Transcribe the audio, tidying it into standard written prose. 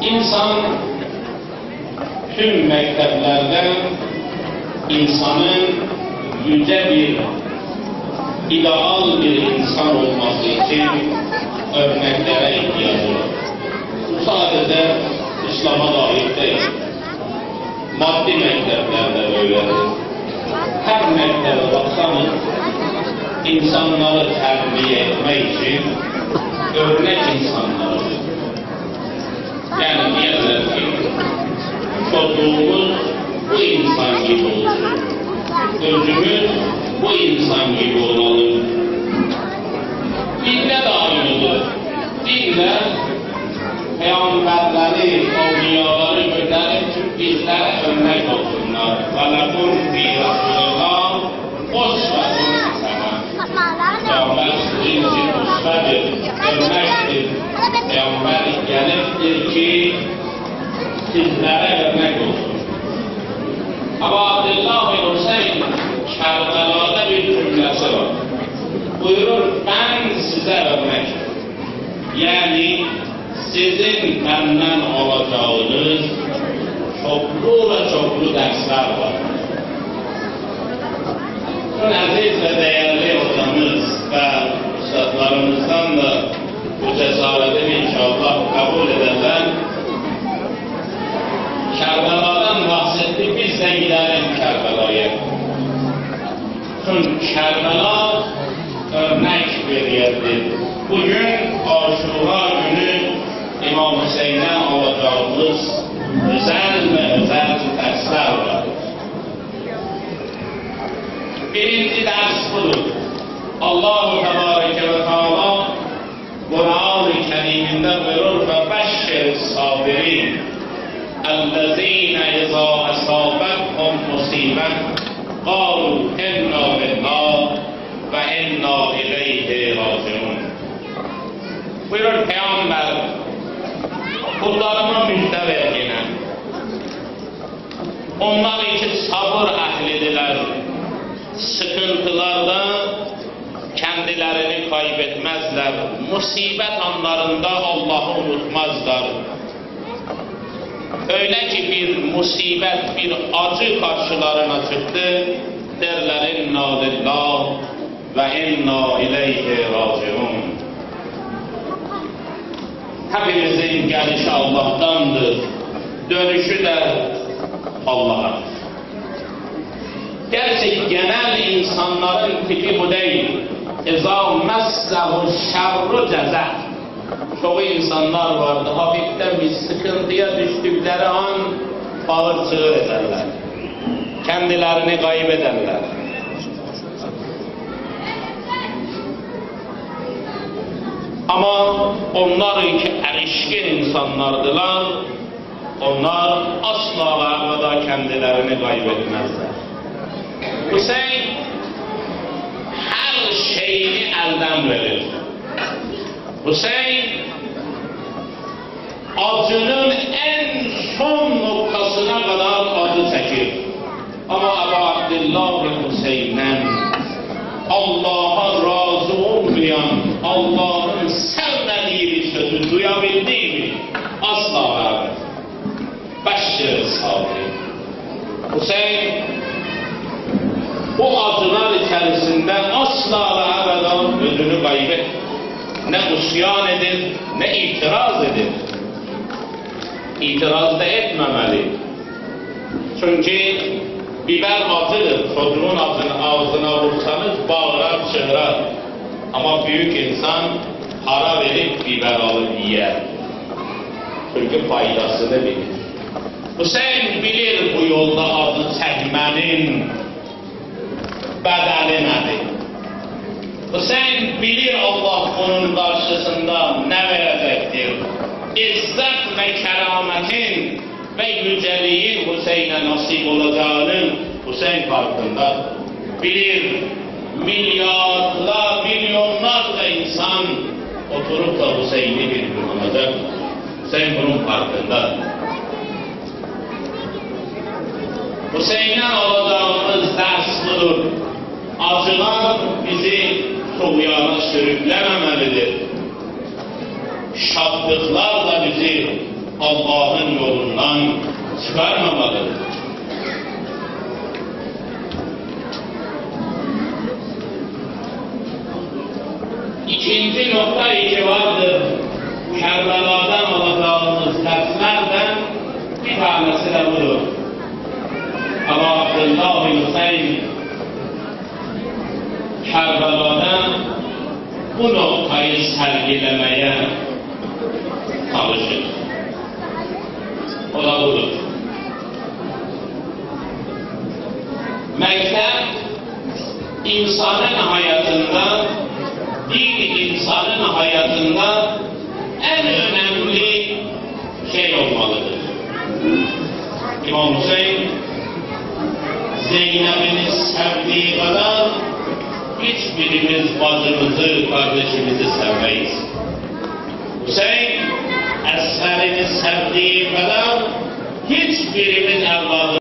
İnsan tüm məktəblərdən insanın yüce bir, ideal bir insan olması için örneklere ihtiyacı var. Bu sadece İslam'a dair değil. Maddi məktəblərdə öylədir. Her məktəbə baksanız, insanları terbiye etmek için örnek insanlardır. Yani diyorlar ki, çocuğumuz bu insan gibi olsun. Özümüz bu insan gibi olalım. Dinde de aynıdır. Dinde peygamberleri, evliyaları gönderip bizlere örnek olsunlar. وَلَكُمْ فِي رَسُولِ اللّٰهِ اُسْوَةٌ حَسَنَةٌ. Peygamber sizin için usvedir, örnektir. Peygamber geliptir ki sizlere örnek olsun. Ama Abdullah bin Hüseyin Kerbela'da bir cümlesi var. Buyurur, ben size örnek. Yani sizin benden alacağınız çoklu ve çoklu dersler var. Aziz ve değerli hocamız ve üstadlarımızdan da bu cesaretini inşallah kabul ederler. Kerbela'dan bahsetti, biz de gidelim Kerbela'ya. Çünkü Kerbela örnek bir yerdir. Bugün Aşura günü İmam Hüseyin'e alacağımız özel ve özel dersler var. Birinci ders budur. Allah-u Tebareke ve Teala Kur'an-ı Kerim'inde buyurur ve beşşir sabirin اَلَّذ۪ينَ اِذَا أَصَابَتْهُمْ مُصِيبَةٌ قَالُوا اِنَّا لِلّٰهِ وَاِنَّا اِلَيْهِ رَاجِعُونَ. Buyurur Peygamber, kullarıma müjde ver yine. Onlar için sabır ehlidiler. Sıkıntılarda kendilerini kaybetmezler. Musibet anlarında Allah'ı unutmazlar. Öyle ki bir musibet, bir acı karşılarına çıktı, derler inna lillah ve inna ileyhi raciun. Hepimizin gelişi Allah'tandır, dönüşü de Allah'a. Gerçi genel insanların tipi bu değil. İzâ messehu şerru ceza. Çoğu insanlar vardı, hafiften bir sıkıntıya düştükleri an bağır çığır ederler. Kendilerini kaybederler. Ama onlar ki erişkin insanlardılar, onlar asla ve abada kendilerini kaybetmezler. Hüseyin her şeyini elden verir. Hüseyin acının en son noktasına kadar acı çekir. Ama Ebu Abdillah bin Hüseyin'den Allah'a razı olmayan, Allah'ın sevmediği bir sözü duyabildiği mi? Asla vermez. Beşşir sabri. Hüseyin bu acılar içerisinde asla ve ebeden özünü kaybet. Ne usyan edir, ne itiraz edir. İtiraz da etmemeli. Çünkü biber acıdır. Çocuğun ağzına vursanız bağırar, çığırar. Ama büyük insan para verip biber alır yer. Çünkü faydasını bilir. Hüseyin bilir bu yolda adı çekmenin bedeli nedir? Hüseyin bilir Allah bunun karşısında ne verecektir? İzzet ve kerametin ve yüceliğin Hüseyin'e nasip olacağının Hüseyin farkında. Bilir milyarlar, milyonlarca insan oturup da Hüseyin'i bir bulunacak. Hüseyin bunun farkında. Hüseyin'e alacağımız ders budur. Acılar bizi tuğyana sürüklememelidir. Şadlıklar da bizi Allah'ın yolundan çıkarmamalıdır. İkinci nokta itibardır. Kerbela'dan alacağımız derslerden bir tanesi de budur. Ama Abdullah bin Hüseyin Kerbela'da bu noktayı sergilemeye çalışır. O da budur. Mektep insanın hayatında, bir insanın hayatında en önemli şey olmalıdır. İmam Hüseyin Zeynep'ini sevdiği kadar hiçbirimiz bacımızı, kardeşimizi sevmeyiz. Hüseyin Esher'ini sevdiği kadar hiçbirimiz